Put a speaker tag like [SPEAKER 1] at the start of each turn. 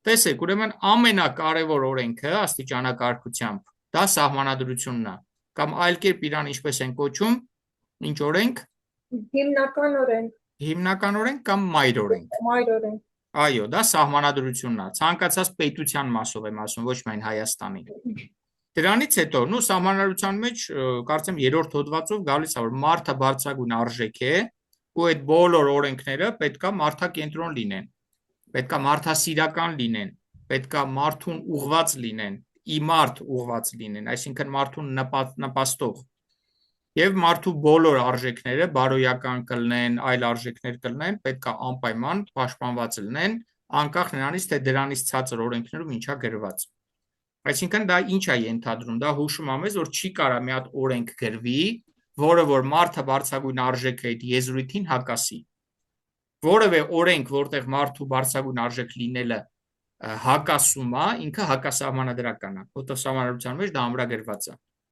[SPEAKER 1] Տեսեք, ուրեմն ամենակարևոր օրենքը աստիճանակարգությամբ դա սահմանադրությունն է, կամ այլ կերպ իրան ինչպես են կոչում, ինչ օրենք,
[SPEAKER 2] Հիմնական օրենք
[SPEAKER 1] կամ մայր օրենք,
[SPEAKER 2] մայր օրենք
[SPEAKER 1] այո, դա սահմանադրությունն է, ցանկացած պետության մասով եմ ասում, ոչ միայն Հայաստանի։ Դրանից հետո, սահմանադրության մեջ կարծեմ երրորդ հոդվածով գալիս է, որ մարդը բարձրագույն արժեք է, ու այդ բոլոր օրենքները պետքա մարդակենտրոն լինեն, պետքա մարդասիրական լինեն, պետքա մարդուն ուղղված լինեն, իմարդ ուղղված լինեն, այսինքն մարդուն նպաստող, եւ մարդու բոլոր արժեքները, բարոյական կլինեն, այլ արժեքներ կլինեն, պետքա անպայման պաշտպանված լինեն, անկախ նրանից, թե դրանից ցածր օրենքներում ինչա գրված։ Այսինքն դա ինչ է ենթադրում, դա հուշում է մեզ, որ չի կարա մի հատ օրենք գրվի, որը որ մարդը բարձրագույն արժեք է այդ եզրույթին հակասի։ Որևէ օրենք, որտեղ մարդու բարձրագույն արժեք լինելը հակասում է, ինքը հակասահմանադրական է։ Ֆոտոսահմանադրության մեջ դա ամրագրված է։